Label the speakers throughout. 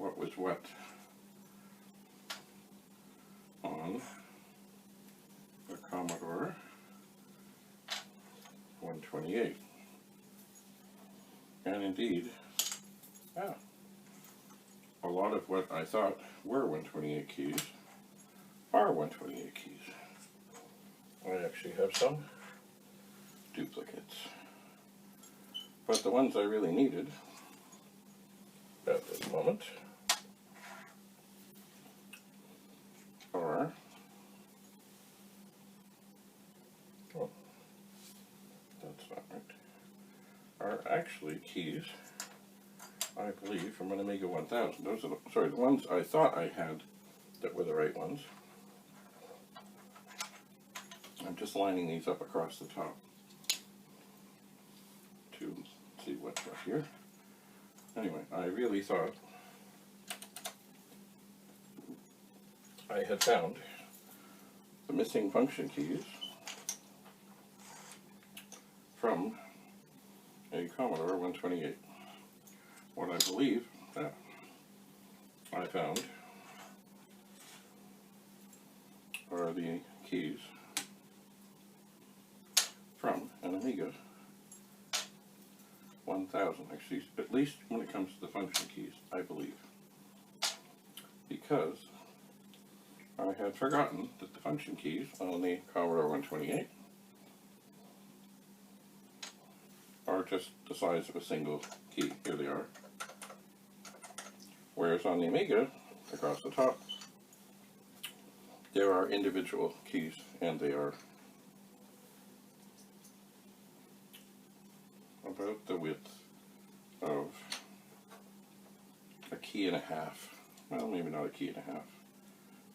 Speaker 1: what was what on the Commodore 128. And indeed, yeah, a lot of what I thought were 128 keys are 128 keys. I actually have some duplicates. But the ones I really needed at this moment are, oh, that's not right, are actually keys, I believe, from an Amiga 1000. Those are the ones I thought I had that were the right ones. I'm just lining these up across the top to see what's right here. Anyway, I really thought I had found the missing function keys from a Commodore 128. What I believe that I found are the keys from an Amiga 1000, actually, at least when it comes to the function keys, I believe. Because I had forgotten that the function keys on the Commodore 128 are just the size of a single key. Here they are. Whereas on the Amiga, across the top, there are individual keys, and they are about the width of a key and a half. Well, maybe not a key and a half.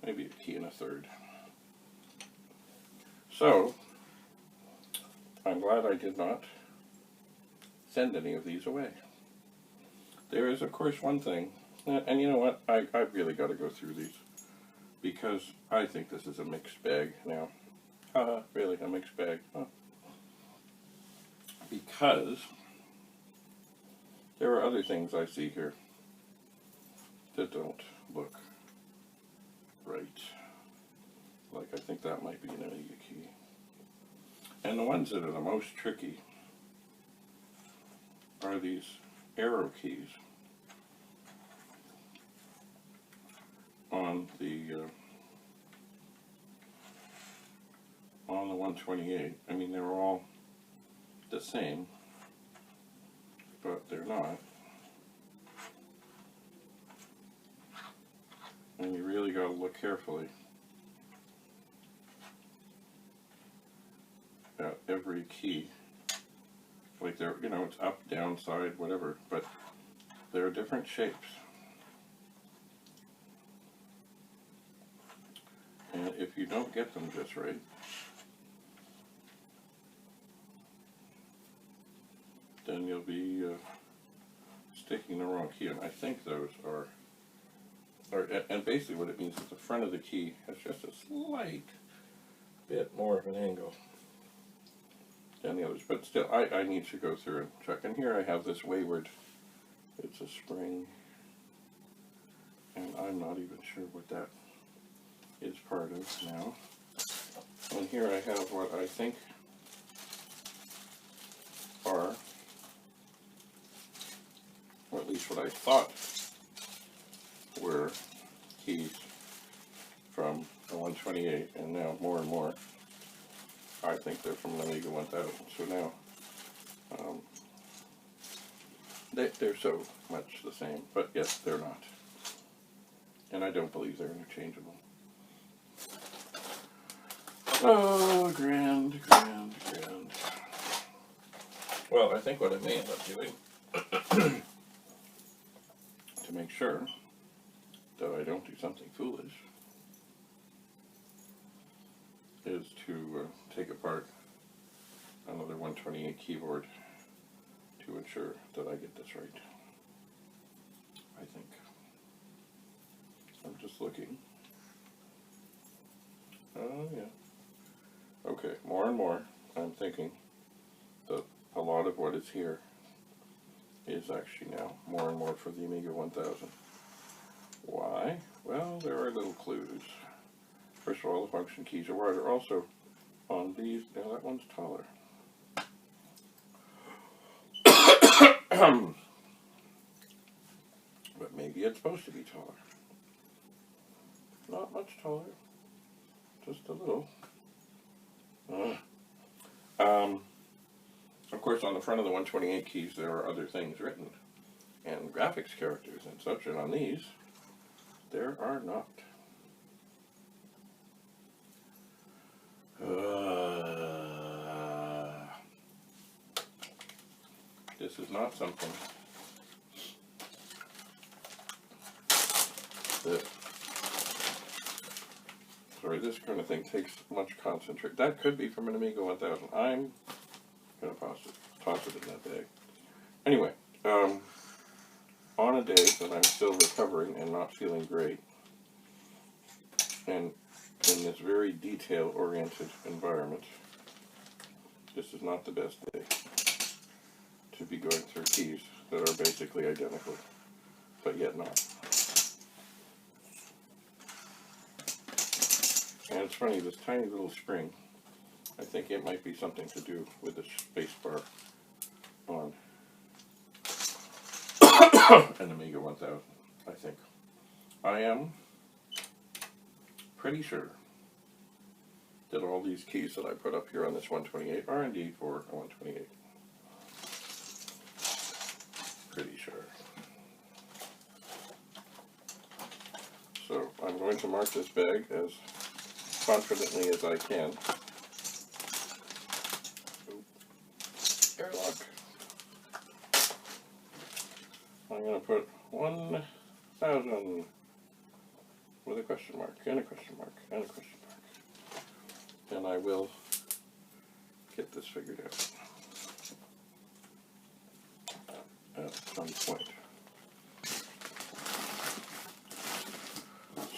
Speaker 1: Maybe a key and a third. So, I'm glad I did not send any of these away. There is, of course, one thing, and you know what, I've really got to go through these, because I think this is a mixed bag now. Really, a mixed bag. Huh. Because there are other things I see here that don't look right. Like, I think that might be an Amiga key. And the ones that are the most tricky are these arrow keys on the 128. I mean, they're all the same, but they're not. And you really got to look carefully at every key. Like, they're, you know, it's up, down, side, whatever, but there are different shapes. And if you don't get them just right, then you'll be sticking the wrong key. And I think those are, and basically what it means is the front of the key has just a slight bit more of an angle than the others. But still, I need to go through and check. And here I have this wayward, it's a spring, and I'm not even sure what that is part of now. And here I have what I think are, or at least what I thought were, keys from the 128, and now more and more I think they're from the Amiga 1000. So now they're so much the same, but yes, they're not. And I don't believe they're interchangeable. Oh, grand. Well, I think what I may end up doing, to make sure that I don't do something foolish, is to take apart another 128 keyboard to ensure that I get this right. I think. I'm just looking. Oh, yeah. Okay, more and more, I'm thinking that a lot of what is here is actually now more and more for the Amiga 1000. Why? Well, there are little clues. First of all, the function keys are wider. Also, on these, now that one's taller. But maybe it's supposed to be taller. Not much taller, just a little. Of course, on the front of the 128 keys, there are other things written, and graphics characters and such, and on these, there are not. This is not something that, sorry, this kind of thing takes much concentration. That could be from an Amiga 1000. I'm going to toss it in that bag. Anyway, on a day that I'm still recovering and not feeling great, and in this very detail-oriented environment, this is not the best day to be going through keys that are basically identical, but yet not. And it's funny, this tiny little spring, I think it might be something to do with the space bar on an Amiga 1000, I think. I am pretty sure that all these keys that I put up here on this 128 are indeed for a 128. Pretty sure. So I'm going to mark this bag as confidently as I can. Airlock. I'm going to put 1,000 with a question mark, and a question mark, and a question mark. And I will get this figured out at some point.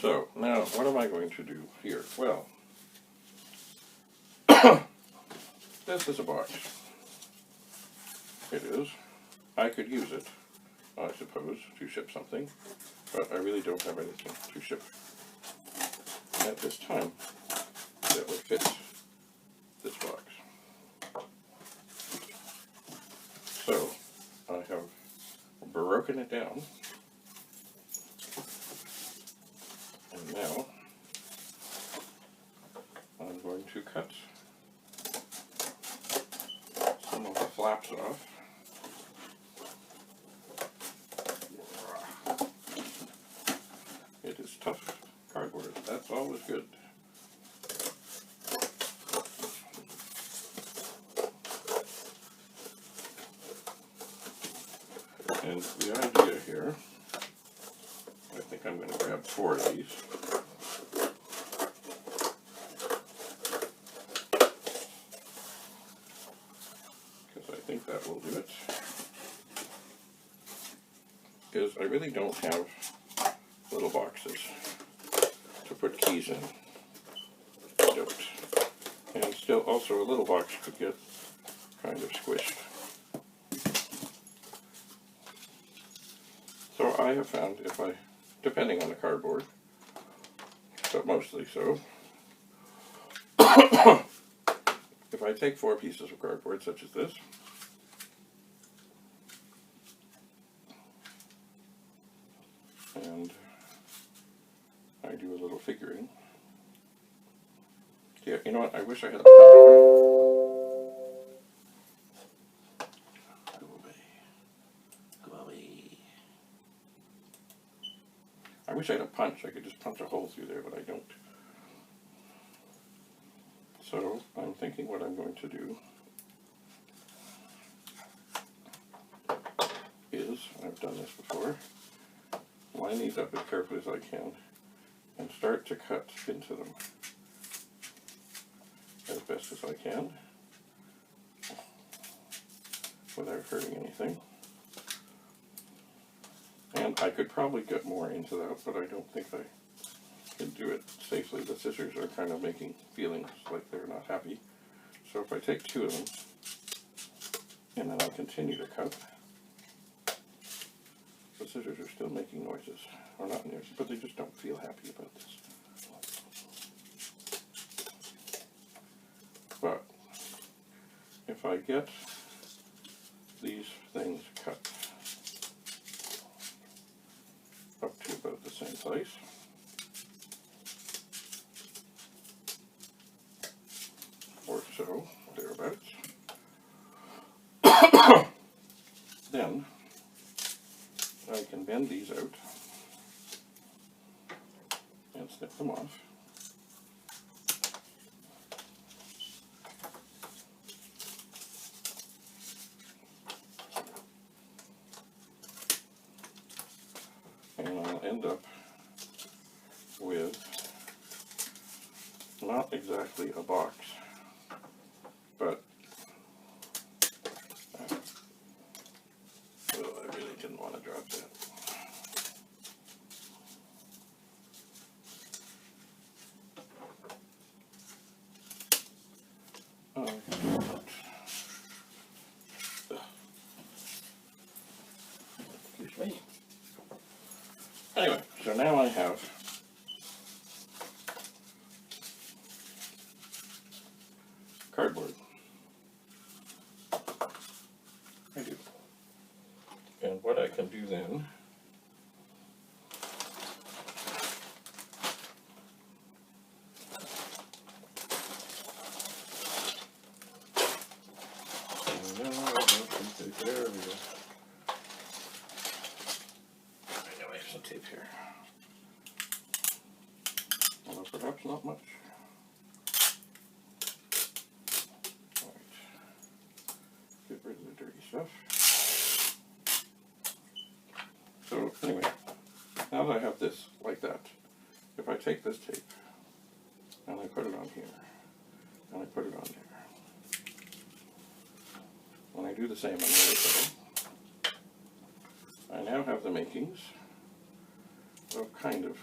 Speaker 1: So, now, what am I going to do here? Well, this is a box. It is. I could use it, I suppose, to ship something, but I really don't have anything to ship at this time that would fit this box. So, I have broken it down, and now I'm going to cut some of the flaps off. It is tough cardboard. That's always good. And the idea here, I think I'm going to grab 4 of these. Because I think that will do it. Is I really don't have little boxes to put keys in. I don't. And still, also a little box could get kind of squished. So I have found if I, depending on the cardboard, but mostly so, if I take 4 pieces of cardboard such as this, and I do a little figuring. Yeah, you know what? I wish I had a punch. Go away. Go away. I wish I had a punch. I could just punch a hole through there, but I don't. So I'm thinking what I'm going to do is, I've done this before, line these up as carefully as I can and start to cut into them as best as I can without hurting anything. And I could probably get more into that, but I don't think I can do it safely. The scissors are kind of making feelings like they're not happy. So if I take 2 of them and then I continue to cut, the scissors are still making noises. Or not noises, but they just don't feel happy about this. But if I get these things cut up to about the same place, or so, thereabouts, then I can bend these out and snip them off. And I'll end up with not exactly a box, but well, I really didn't want to drop that. Excuse me. Anyway, so now I have cardboard. I do. And what I can do then there we go. I know I have some tape here. Although perhaps not much. Alright. Get rid of the dirty stuff. So anyway, now that I have this like that, if I take this tape and I put it on here, and I put it on there, when I do the same on the other side, I now have the makings of kind of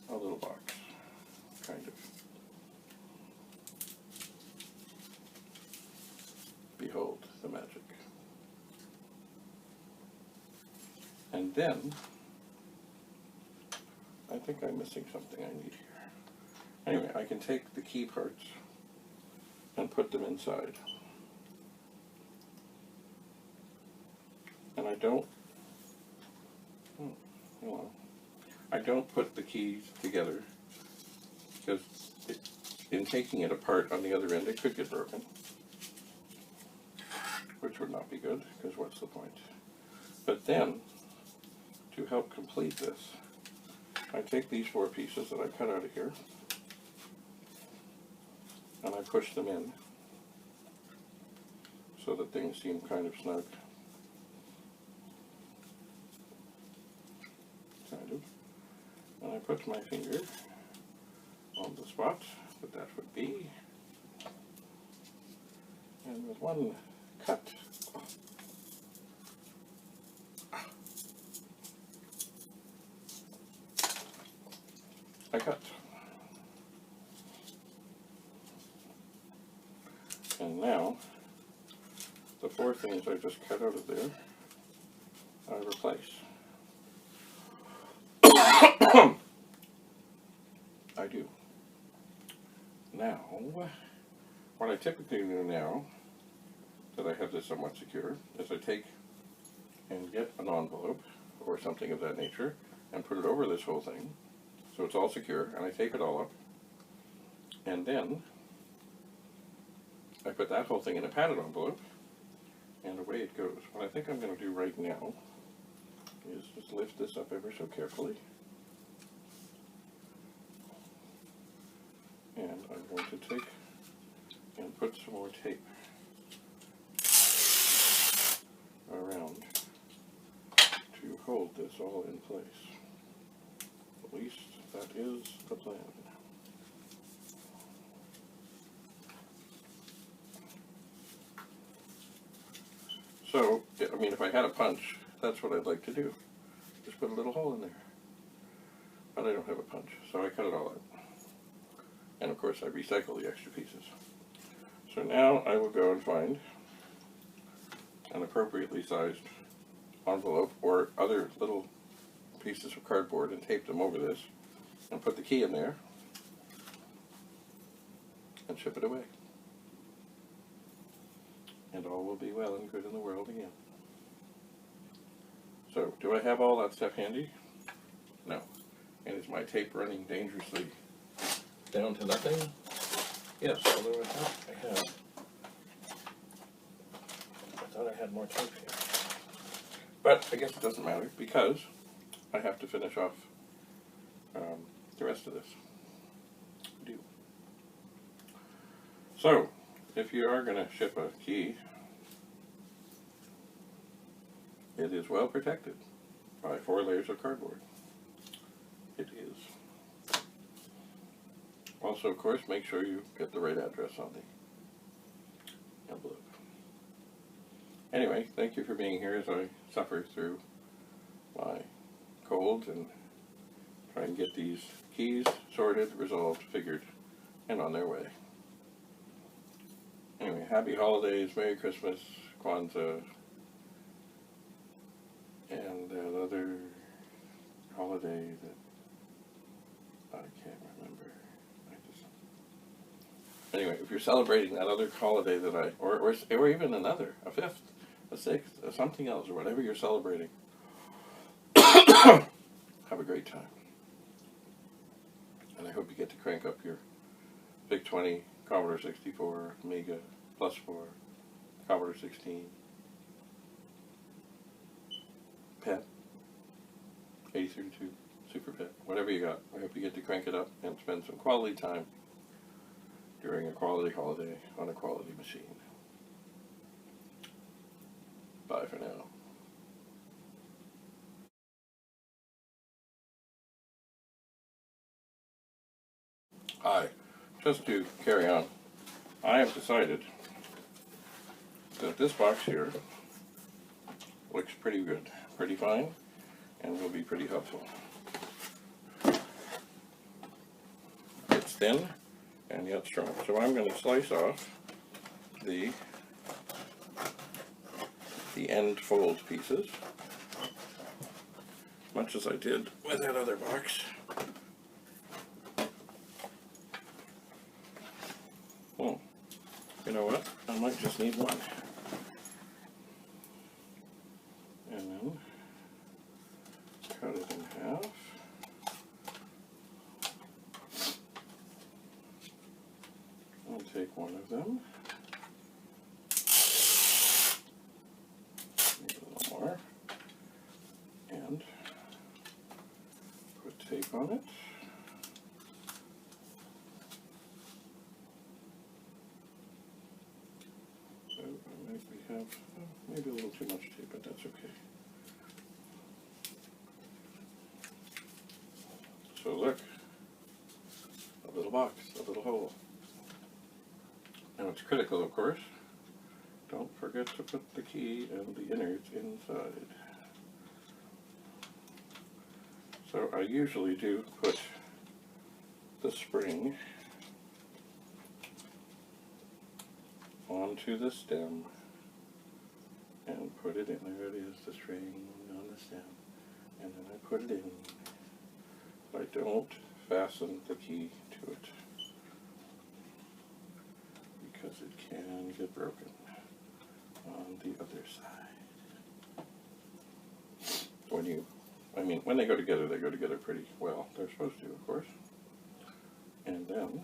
Speaker 1: a little box, kind of. Behold the magic. And then, I think I'm missing something I need here. Anyway, I can take the key parts and put them inside. And I don't put the keys together because in taking it apart on the other end it could get broken, which would not be good because what's the point? But then, to help complete this, I take these 4 pieces that I cut out of here and I push them in so that things seem kind of snug. And I put my finger on the spot that would be, and with one cut, I cut. And now, the 4 things I just cut out of there, I replace. I do. Now, what I typically do now, that I have this somewhat secure, is I take and get an envelope or something of that nature and put it over this whole thing, so it's all secure, and I tape it all up, and then I put that whole thing in a padded envelope, and away it goes. What I think I'm going to do right now is just lift this up ever so carefully. And I'm going to take and put some more tape around to hold this all in place. At least that is the plan. So, I mean, if I had a punch, that's what I'd like to do. Just put a little hole in there. But I don't have a punch, so I cut it all out. And of course I recycle the extra pieces. So now I will go and find an appropriately sized envelope or other little pieces of cardboard and tape them over this and put the key in there and ship it away. And all will be well and good in the world again. So, do I have all that stuff handy? No. And is my tape running dangerously down to nothing? Yes, although I thought I had more tape here. But I guess it doesn't matter because I have to finish off the rest of this. I do. So, if you are going to ship a key, it is well protected by 4 layers of cardboard. It is. Also, of course, make sure you get the right address on the envelope. Anyway, thank you for being here as I suffer through my cold and try and get these keys sorted, resolved, figured, and on their way. Anyway, happy holidays, Merry Christmas, Kwanzaa, and that other holiday that I can't remember. Anyway, if you're celebrating that other holiday that or even another, a 5th, a 6th, something else, or whatever you're celebrating, have a great time. And I hope you get to crank up your VIC-20, Commodore 64, Amiga, Plus 4, Commodore 16, PET, 8032, Super PET, whatever you got. I hope you get to crank it up and spend some quality time during a quality holiday on a quality machine. Bye for now. Hi, just to carry on, I have decided that this box here looks pretty good, pretty fine, and will be pretty helpful. It's thin and yet strong. So I'm going to slice off the end fold pieces, much as I did with that other box. Oh, you know what? I might just need one. And then cut it in half. I'll take one of them. Maybe a little more. And put tape on it. So we have maybe a little too much tape, but that's okay. So look, a little box, a little hole. Now it's critical, of course, don't forget to put the key and the innards inside. So I usually do put the spring onto the stem and put it in. There it is, the string on the stem. And then I put it in. I don't fasten the key to it because it can get broken on the other side. When they go together pretty well. They're supposed to, of course. And then,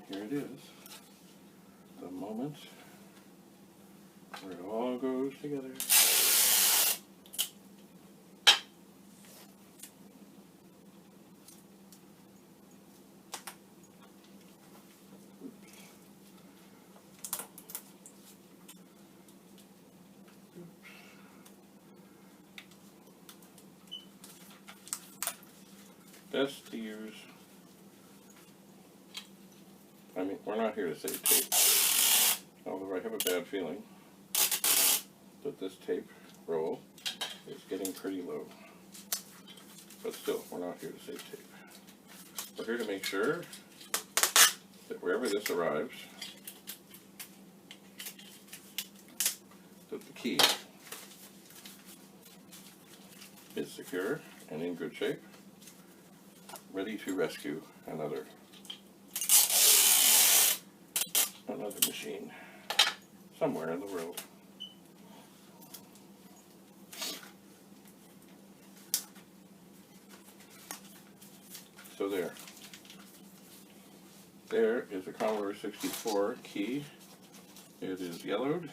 Speaker 1: here it is, the moment where it all goes together. Best to use, we're not here to save tape, although I have a bad feeling that this tape roll is getting pretty low. But still, we're not here to save tape. We're here to make sure that wherever this arrives, that the key is secure and in good shape, ready to rescue another machine somewhere in the world. So there is a Commodore 64 key. It is yellowed,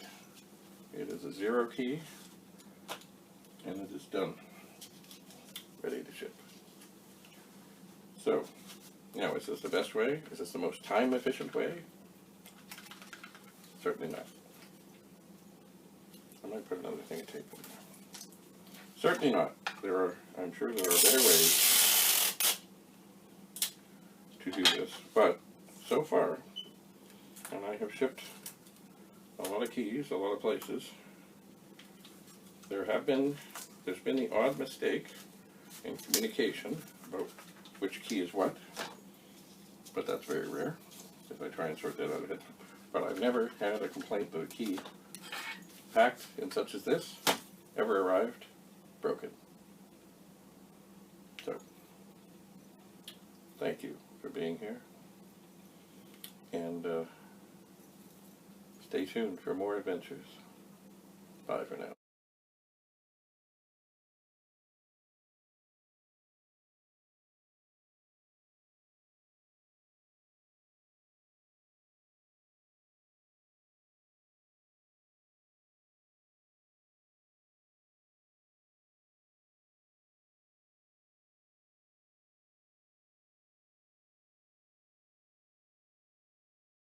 Speaker 1: it is a 0 key, and it is done, ready to ship. So, now, is this the best way? Is this the most time-efficient way? Certainly not. I might put another thing of tape in there. Certainly not. I'm sure there are better ways to do this, but so far, and I have shipped a lot of keys, a lot of places, there's been the odd mistake in communication about which key is what, but that's very rare if I try and sort that out ahead. But I've never had a complaint that a key packed in such as this ever arrived broken. So, thank you for being here, and stay tuned for more adventures. Bye for now.